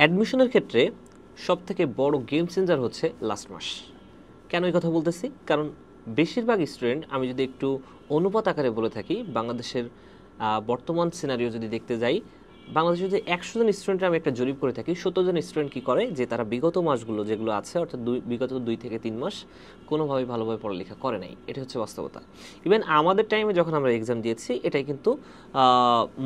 অ্যাডমিশনের ক্ষেত্রে সবথেকে বড় গেম চেঞ্জার হচ্ছে লাস্ট মাস। কেন এই কথা বলতেছি? কারণ বেশিরভাগ স্টুডেন্ট, আমি যদি একটু অনুপাত আকারে বলে থাকি, বাংলাদেশের বর্তমান সিনারিও যদি দেখতে যাই, বাংলাদেশে যদি 100 জন স্টুডেন্টের আমি একটা জরিপ করে থাকি, 70 জন স্টুডেন্ট কী করে যে তারা বিগত মাসগুলো যেগুলো আছে, অর্থাৎ বিগত 2 থেকে 3 মাস কোনোভাবেই ভালোভাবে পড়ালেখা করে নাই। এটা হচ্ছে বাস্তবতা। ইভেন আমাদের টাইমে যখন আমরা এক্সাম দিয়েছি, এটাই কিন্তু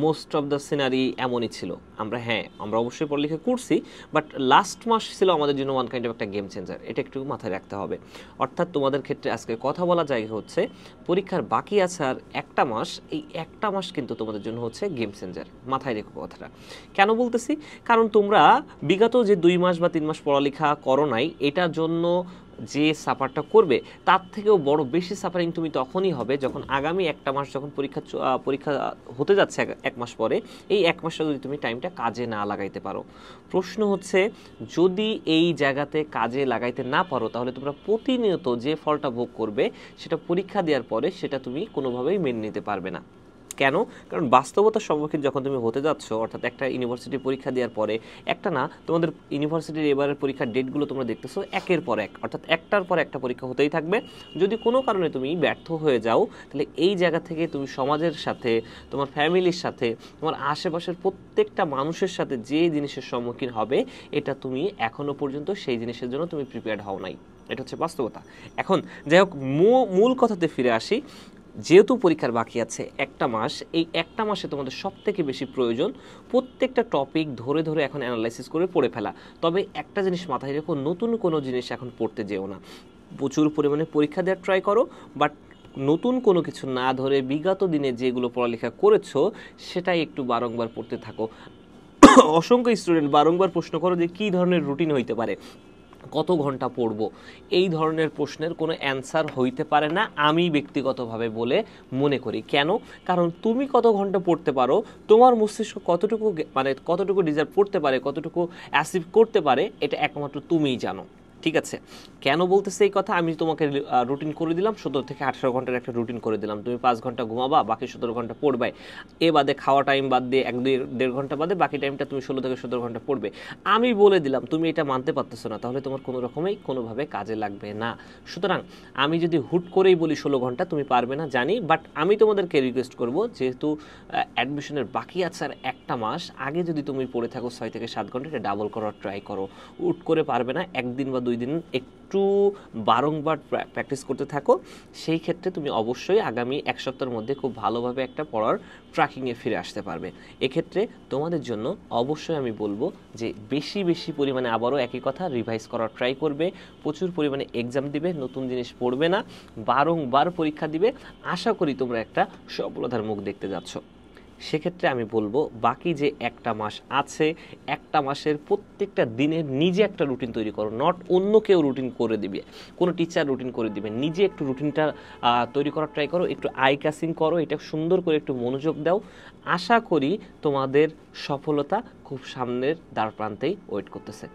মোস্ট অফ দ্য সিনারি এমনই ছিল। আমরা অবশ্যই পড়ালেখা করছি, বাট লাস্ট মাস ছিল আমাদের জন্য ওয়ান কাইন্ড অফ একটা গেম চেঞ্জার। এটা একটু মাথায় রাখতে হবে। অর্থাৎ তোমাদের ক্ষেত্রে আজকে কথা বলা জায়গা হচ্ছে পরীক্ষার বাকি আছে আর একটা মাস, এই একটা মাস কিন্তু তোমাদের জন্য হচ্ছে গেম চেঞ্জার। মাথায় রেখো কথাটা। কেন বলতেছি? কারণ তোমরা বিগত যে 2 মাস বা 3 মাস পড়ালেখা করো নাই, এটার জন্য যে সাফারটা করবে তার থেকেও বড় বেশি সাফারিং তুমি তখনই হবে যখন আগামী একটা মাস, যখন পরীক্ষা হতে যাচ্ছে এক মাস পরে, এই এক মাসটা যদি তুমি টাইমটা কাজে না লাগাইতে পারো। প্রশ্ন হচ্ছে, যদি এই জায়গাতে কাজে লাগাইতে না পারো, তাহলে তোমরা প্রতিনিয়ত যে ফলটা ভোগ করবে সেটা পরীক্ষা দেওয়ার পরে সেটা তুমি কোনোভাবেই মেনে নিতে পারবে না। কেন? কারণ বাস্তবতার সম্মুখীন যখন তুমি হতে যাচ্ছ, অর্থাৎ একটা ইউনিভার্সিটি পরীক্ষা দেওয়ার পরে, একটা না, তোমাদের ইউনিভার্সিটির এবারের পরীক্ষার ডেটগুলো তোমরা দেখতেছো একের পর এক, অর্থাৎ একটার পর একটা পরীক্ষা হতেই থাকবে। যদি কোনো কারণে তুমি ব্যর্থ হয়ে যাও, তাহলে এই জায়গা থেকে তুমি সমাজের সাথে, তোমার ফ্যামিলির সাথে, তোমার আশেপাশের প্রত্যেকটা মানুষের সাথে যে জিনিসের সম্মুখীন হবে, এটা তুমি এখনো পর্যন্ত সেই জিনিসের জন্য তুমি প্রিপেয়ার্ড হও নাই। এটা হচ্ছে বাস্তবতা। এখন যাই হোক, মূল কথাতে ফিরে আসি। যেহেতু পরীক্ষার বাকি আছে একটা মাস, এই একটা মাসে তোমাদের সবথেকে বেশি প্রয়োজন প্রত্যেকটা টপিক ধরে ধরে এখন অ্যানালাইসিস করে পড়ে ফেলা। তবে একটা জিনিস মাথায় রেখো, নতুন কোনো জিনিস এখন পড়তে যেও না। প্রচুর পরিমাণে পরীক্ষা দেওয়ার ট্রাই করো, বাট নতুন কোনো কিছু না ধরে বিগত দিনে যেগুলো পড়ালেখা করেছো সেটাই একটু বারংবার পড়তে থাকো। অসংখ্য স্টুডেন্ট বারংবার প্রশ্ন করো যে কী ধরনের রুটিন হইতে পারে, কত ঘন্টা পড়ব। এই ধরনের প্রশ্নের কোনো অ্যান্সার হইতে পারে না, আমি ব্যক্তিগতভাবে বলে মনে করি। কেন? কারণ তুমি কত ঘন্টা পড়তে পারো, তোমার মস্তিষ্ক কতটুকু ডিজার্ভ করতে পারে, কতটুকু অ্যাচিভ করতে পারে, এটা একমাত্র তুমিই জানো। ঠিক আছে? কেন বলতেছে এই কথা? আমি তোমাকে রুটিন করে দিলাম, 17 থেকে 18 ঘন্টার একটা রুটিন করে দিলাম। তুমি 5 ঘন্টা ঘুমাবা, বাকি 17 ঘন্টা পড়বে। এ বাদে খাওয়া টাইম বাদ দিয়ে 1-1.5 ঘন্টা বাদে বাকি টাইমটা তুমি 16 থেকে 17 ঘন্টা পড়বে। আমি বলে দিলাম, তুমি এটা মানতে পারতেছো না, তাহলে তোমার কোনো রকমেই কোনোভাবে কাজে লাগবে না। সুতরাং আমি যদি হুট করেই বলি 16 ঘন্টা, তুমি পারবে না জানি, বাট আমি তোমাদেরকে রিকোয়েস্ট করব, যেহেতু অ্যাডমিশনের বাকি আছে আর একটা মাস, আগে যদি তুমি পড়ে থাকো 6 থেকে 7 ঘন্টা, এটা ডাবল করার ট্রাই করো। হুট করে পারবে না, একদিন বা 2 দিন একটু বারংবার প্র্যাকটিস করতে থাকো। সেই ক্ষেত্রে তুমি অবশ্যই আগামী এক সপ্তাহের মধ্যে খুব ভালোভাবে একটা পড়ার ট্র্যাকিংয়ে ফিরে আসতে পারবে। এক্ষেত্রে তোমাদের জন্য অবশ্যই আমি বলবো যে বেশি পরিমাণে আবারও একই কথা রিভাইজ করার ট্রাই করবে, প্রচুর পরিমাণে এক্সাম দিবে, নতুন জিনিস পড়বে না, বারংবার পরীক্ষা দিবে। আশা করি তোমরা একটা সফলতার মুখ দেখতে যাচ্ছ। সেক্ষেত্রে আমি বলবো, বাকি যে একটা মাস আছে, একটা মাসের প্রত্যেকটা দিনের নিজে একটা রুটিন তৈরি করো। নট অন্য কেউ রুটিন করে দিবে, কোনো টিচার রুটিন করে দিবে, নিজে একটু রুটিনটা তৈরি করার ট্রাই করো, একটু আই কাসিং করো, এটা সুন্দর করে একটু মনোযোগ দাও। আশা করি তোমাদের সফলতা খুব সামনের দ্বার প্রান্তেই ওয়েট করতেছে।